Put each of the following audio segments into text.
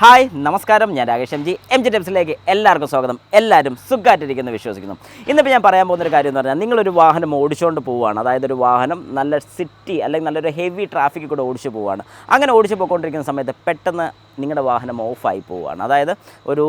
Hi നമസ്കാരം, ഞാൻ Rakesh M G ടിപ്സിലേക്ക് എല്ലാവർക്കും സ്വാഗതം. എല്ലാവരും സുഖമായിട്ടിരിക്കുന്നു വിശ്വസിക്കുന്നു. ഇന്നിപ്പോൾ ഞാൻ പറയാൻ പോകുന്നൊരു കാര്യം എന്ന് പറഞ്ഞാൽ, നിങ്ങളൊരു വാഹനം ഓടിച്ചുകൊണ്ട് പോവുകയാണ്. അതായത് ഒരു വാഹനം നല്ല സിറ്റി അല്ലെങ്കിൽ നല്ലൊരു ഹെവി ട്രാഫിക്കിൽ കൂടെ ഓടിച്ചു പോവുകയാണ്. അങ്ങനെ ഓടിച്ചു പോയിക്കൊണ്ടിരിക്കുന്ന സമയത്ത് പെട്ടെന്ന് നിങ്ങളുടെ വാഹനം ഓഫായി പോവുകയാണ്. അതായത് ഒരു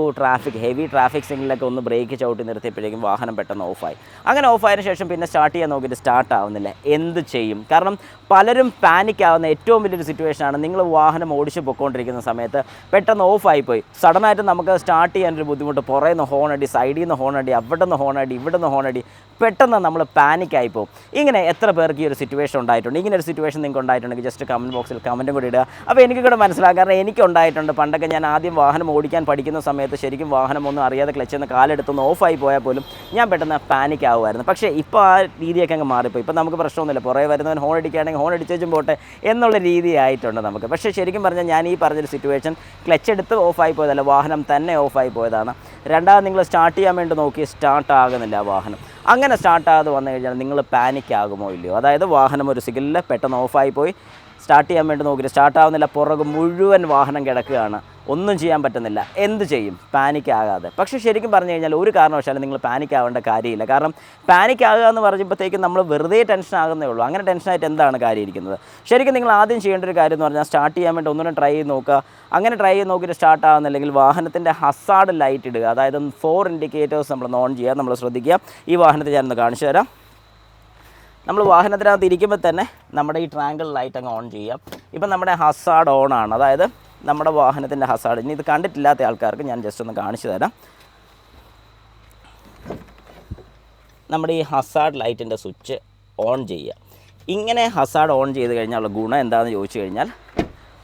ഹെവി ട്രാഫിക് സിഗ്നലൊക്കെ ഒന്ന് ബ്രേക്ക് ചവിട്ടി നിർത്തിയപ്പോഴേക്കും വാഹനം പെട്ടെന്ന് ഓഫായി. അങ്ങനെ ഓഫായതിനു ശേഷം പിന്നെ സ്റ്റാർട്ട് ചെയ്യാൻ നോക്കിയിട്ട് സ്റ്റാർട്ട് ആവുന്നില്ല. എന്ത് ചെയ്യും? കാരണം പലരും പാനിക് ആവുന്ന ഏറ്റവും വലിയൊരു സിറ്റുവേഷനാണ്, നിങ്ങൾ വാഹനം ഓടിച്ചു പോയിക്കൊണ്ടിരിക്കുന്ന സമയത്ത് പെട്ടെന്ന് ഓഫായിപ്പോയി. സഡനായിട്ട് നമുക്ക് സ്റ്റാർട്ട് ചെയ്യാനൊരു ബുദ്ധിമുട്ട്. പുറയിൽ നിന്ന് ഹോണടി, സൈഡിൽ നിന്ന് ഹോണടി, അവിടെ നിന്ന് ഹോണടി, ഇവിടെ നിന്ന് ഹോണടി, പെട്ടെന്ന് നമ്മൾ പാനിക്കായി പോകും. ഇങ്ങനെ എത്ര പേർക്ക് ഈ ഒരു സിറ്റുവേഷൻ ഉണ്ടായിട്ടുണ്ട്? ഇങ്ങനെ ഒരു സിറ്റുവേഷൻ നിങ്ങൾക്ക് ഉണ്ടായിട്ടുണ്ടെങ്കിൽ ജസ്റ്റ് കമൻറ്റ് ബോക്സിൽ കമൻറ്റും കൂടി ഇടുക. അപ്പോൾ എനിക്ക് കൂടെ മനസ്സിലാക്കാം. കാരണം എനിക്കുണ്ടായിട്ടുണ്ട്. പണ്ടൊക്കെ ഞാൻ ആദ്യം വാഹനം ഓടിക്കാൻ പഠിക്കുന്ന സമയത്ത് ശരിക്കും വാഹനം ഒന്നും അറിയാതെ ക്ലച്ചിൽ നിന്ന് കാലെടുത്തൊന്ന് ഓഫായി പോയാൽ പോലും ഞാൻ പെട്ടെന്ന് പാനിക് ആവുമായിരുന്നു. പക്ഷേ ഇപ്പോൾ ആ രീതിയൊക്കെ അങ്ങ് മാറിപ്പോയി. ഇപ്പോൾ നമുക്ക് പ്രശ്നമൊന്നുമില്ല. പുറകെ വരുന്നവൻ ഹോൺ അടിക്കുകയാണെങ്കിൽ ഹോൺ അടിച്ചും പോട്ടെ എന്നുള്ള രീതി ആയിട്ടുണ്ട് നമുക്ക്. പക്ഷേ ശരിക്കും പറഞ്ഞാൽ ഞാൻ ഈ പറഞ്ഞൊരു സിറ്റുവേഷൻ ക്ലച്ചെടുത്ത് ഓഫായി പോയതല്ല, വാഹനം തന്നെ ഓഫായി പോയതാണ്. രണ്ടാമത് നിങ്ങൾ സ്റ്റാർട്ട് ചെയ്യാൻ വേണ്ടി നോക്കി, സ്റ്റാർട്ട് ആകുന്നില്ല വാഹനം. അങ്ങനെ സ്റ്റാർട്ടാകാതെ വന്നു കഴിഞ്ഞാൽ നിങ്ങൾ പാനിക് ആകുമോ ഇല്ലയോ? അതായത് വാഹനം ഒരു സിഗ്നലിൽ പെട്ടെന്ന് ഓഫായി പോയി, സ്റ്റാർട്ട് ചെയ്യാൻ വേണ്ടി നോക്കിയിട്ട് സ്റ്റാർട്ടാവുന്നില്ല, പുറകെ മുഴുവൻ വാഹനം കിടക്കുകയാണ്, ഒന്നും ചെയ്യാൻ പറ്റുന്നില്ല. എന്ത് ചെയ്യും? പാനിക് ആകാതെ. പക്ഷേ ശരിക്കും പറഞ്ഞു കഴിഞ്ഞാൽ ഒരു കാരണവശാലും നിങ്ങൾ പാനിക് ആവേണ്ട കാര്യമില്ല. കാരണം പാനിക് ആകുക എന്ന് പറയുമ്പോഴത്തേക്കും നമ്മൾ വെറുതെ ടെൻഷൻ ആകുന്നേ ഉള്ളൂ. അങ്ങനെ ടെൻഷനായിട്ട് എന്താണ് കാര്യം ഇരിക്കുന്നത്? ശരിക്കും നിങ്ങൾ ആദ്യം ചെയ്യേണ്ട ഒരു കാര്യം എന്ന് പറഞ്ഞാൽ, സ്റ്റാർട്ട് ചെയ്യാൻ വേണ്ടി ഒന്നുകൂടെ ട്രൈ ചെയ്ത് നോക്കുക. അങ്ങനെ ട്രൈ ചെയ്ത് നോക്കിയിട്ട് സ്റ്റാർട്ട് ആകുന്നില്ലെങ്കിൽ വാഹനത്തിൻ്റെ ഹസാർഡ് ലൈറ്റ് ഇടുക. അതായത് 4 ഇൻഡിക്കേറ്റേഴ്സ് നമ്മൾ ഓൺ ചെയ്യുക. നമ്മൾ ശ്രദ്ധിക്കുക. ഈ വാഹനത്തിൽ ഞാനൊന്ന് കാണിച്ചു തരാം. നമ്മൾ വാഹനത്തിനകത്ത് ഇരിക്കുമ്പോൾ തന്നെ നമ്മുടെ ഈ ട്രാങ്കിൾ ലൈറ്റ് അങ്ങ് ഓൺ ചെയ്യാം. ഇപ്പം നമ്മുടെ ഹസാർഡ് ഓൺ ആണ്. അതായത് നമ്മുടെ വാഹനത്തിൻ്റെ ഹസാർഡ്. ഇനി ഇത് കണ്ടിട്ടില്ലാത്ത ആൾക്കാർക്ക് ഞാൻ ജസ്റ്റ് ഒന്ന് കാണിച്ചു തരാം. നമ്മുടെ ഈ ഹസാർഡ് ലൈറ്റിൻ്റെ സ്വിച്ച് ഓൺ ചെയ്യുക. ഇങ്ങനെ ഹസാർഡ് ഓൺ ചെയ്ത് കഴിഞ്ഞാൽ ഗുണം എന്താണെന്ന് ചോദിച്ചു കഴിഞ്ഞാൽ,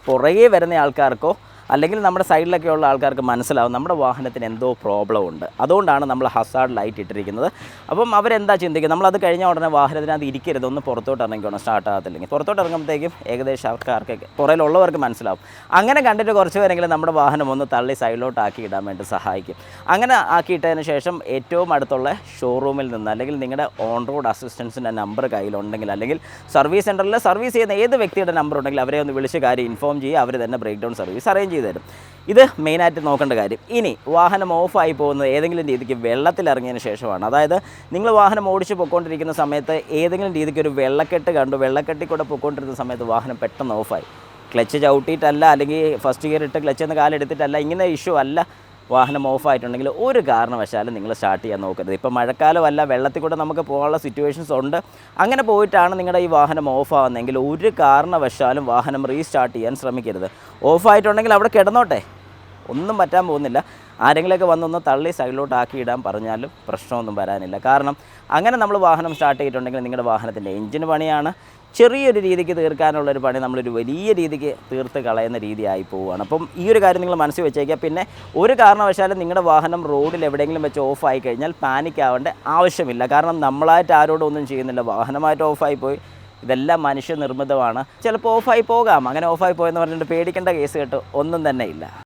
പുറകെ വരുന്ന ആൾക്കാർക്കോ അല്ലെങ്കിൽ നമ്മുടെ സൈഡിലൊക്കെ ഉള്ള ആൾക്കാർക്ക് മനസ്സിലാവും നമ്മുടെ വാഹനത്തിന് എന്തോ പ്രോബ്ലം ഉണ്ട്. അതുകൊണ്ടാണ് നമ്മൾ ഹസാർഡ് ലൈറ്റ് ഇട്ടിരിക്കുന്നത്. അപ്പം അവരെന്താ ചിന്തിക്കുക? നമ്മളത് കഴിഞ്ഞ ഉടനെ വാഹനത്തിനകത്ത് ഇരിക്കരുത്, ഒന്ന് പുറത്തോട്ട് ഇറങ്ങിക്കണം. സ്റ്റാർട്ട് ആകത്തില്ലെങ്കിൽ പുറത്തോട്ട് ഇറങ്ങുമ്പോഴത്തേക്കും ഏകദേശം ആൾക്കാർക്കൊക്കെ പുറയിലുള്ളവർക്ക് മനസ്സിലാവും. അങ്ങനെ കണ്ടിട്ട് കുറച്ച് പേരെങ്കിലും നമ്മുടെ വാഹനം ഒന്ന് തള്ളി സൈഡിലോട്ട് ആക്കി ഇടാൻ വേണ്ടി സഹായിക്കും. അങ്ങനെ ആക്കിയിട്ടതിന് ശേഷം ഏറ്റവും അടുത്തുള്ള ഷോറൂമിൽ നിന്ന് അല്ലെങ്കിൽ നിങ്ങളുടെ ഓൺ റോഡ് അസിസ്റ്റൻസിൻ്റെ നമ്പർ കയ്യിലുണ്ടെങ്കിൽ, അല്ലെങ്കിൽ സർവീസ് സെൻറ്ററിൽ സർവീസ് ചെയ്യുന്ന ഏത് വ്യക്തിയുടെ നമ്പർ ഉണ്ടെങ്കിൽ അവരെ ഒന്ന് വിളിച്ച് കാര്യം ഇൻഫോം ചെയ്യുക. അവർ തന്നെ ബ്രേക്ക് ഡൗൺ സർവീസ് അറേഞ്ച് ചെയ്ത് തരും. ഇത് മെയിനായിട്ട് നോക്കേണ്ട കാര്യം. ഇനി വാഹനം ഓഫായി പോകുന്നത് ഏതെങ്കിലും രീതിക്ക് വെള്ളത്തിലിറങ്ങിയതിന് ശേഷമാണ്. അതായത് നിങ്ങൾ വാഹനം ഓടിച്ച് പൊയ്ക്കൊണ്ടിരിക്കുന്ന സമയത്ത് ഏതെങ്കിലും രീതിക്ക് ഒരു വെള്ളക്കെട്ട് കണ്ടു, വെള്ളക്കെട്ടിൽ കൂടെ പൊയ്ക്കൊണ്ടിരുന്ന സമയത്ത് വാഹനം പെട്ടെന്ന് ഓഫായി. ക്ലച്ച് ചവിട്ടിയിട്ടല്ല, അല്ലെങ്കിൽ ഫസ്റ്റ് ഗിയർ ഇട്ട് ക്ലച്ചിൽ നിന്ന് കാലെടുത്തിട്ടല്ല, ഇങ്ങനെ ഇഷ്യൂ അല്ല. വാഹനം ഓഫായിട്ടുണ്ടെങ്കിൽ ഒരു കാരണവശാലും നിങ്ങൾ സ്റ്റാർട്ട് ചെയ്യാൻ നോക്കരുത്. ഇപ്പോൾ മഴക്കാലമല്ല, വെള്ളത്തിൽ കൂടെ നമുക്ക് പോകാനുള്ള സിറ്റുവേഷൻസ് ഉണ്ട്. അങ്ങനെ പോയിട്ടാണ് നിങ്ങളുടെ ഈ വാഹനം ഓഫാകുന്നതെങ്കിൽ ഒരു കാരണവശാലും വാഹനം റീസ്റ്റാർട്ട് ചെയ്യാൻ ശ്രമിക്കരുത്. ഓഫായിട്ടുണ്ടെങ്കിൽ അവിടെ കിടന്നോട്ടെ, ഒന്നും പറ്റാൻ പോകുന്നില്ല. ആരെങ്കിലുമൊക്കെ വന്നൊന്ന് തള്ളി സൈഡിലോട്ട് ആക്കി ഇടാൻ പറഞ്ഞാലും പ്രശ്നമൊന്നും വരാനില്ല. കാരണം അങ്ങനെ നമ്മൾ വാഹനം സ്റ്റാർട്ട് ചെയ്തിട്ടുണ്ടെങ്കിൽ നിങ്ങളുടെ വാഹനത്തിൻ്റെ എഞ്ചിന് പണിയാണ്. ചെറിയൊരു രീതിക്ക് തീർക്കാനുള്ളൊരു പണി നമ്മളൊരു വലിയ രീതിക്ക് തീർത്ത് കളയുന്ന രീതിയായി പോവുകയാണ്. അപ്പം ഈ ഒരു കാര്യം നിങ്ങൾ മനസ്സിൽ വെച്ചേക്കുക. പിന്നെ ഒരു കാരണവശാലും നിങ്ങളുടെ വാഹനം റോഡിൽ എവിടെയെങ്കിലും വെച്ച് ഓഫായി കഴിഞ്ഞാൽ പാനിക് ആവേണ്ട ആവശ്യമില്ല. കാരണം നമ്മളായിട്ട് ആരോടും ഒന്നും ചെയ്യുന്നില്ല. വാഹനമായിട്ട് ഓഫായി പോയി, ഇതെല്ലാം മനുഷ്യനിർമ്മിതമാണ്. ചിലപ്പോൾ ഓഫായി പോകാം. അങ്ങനെ ഓഫായി പോയെന്ന് പറഞ്ഞിട്ട് പേടിക്കേണ്ട കേസ് കേട്ടോ ഒന്നും തന്നെ ഇല്ല.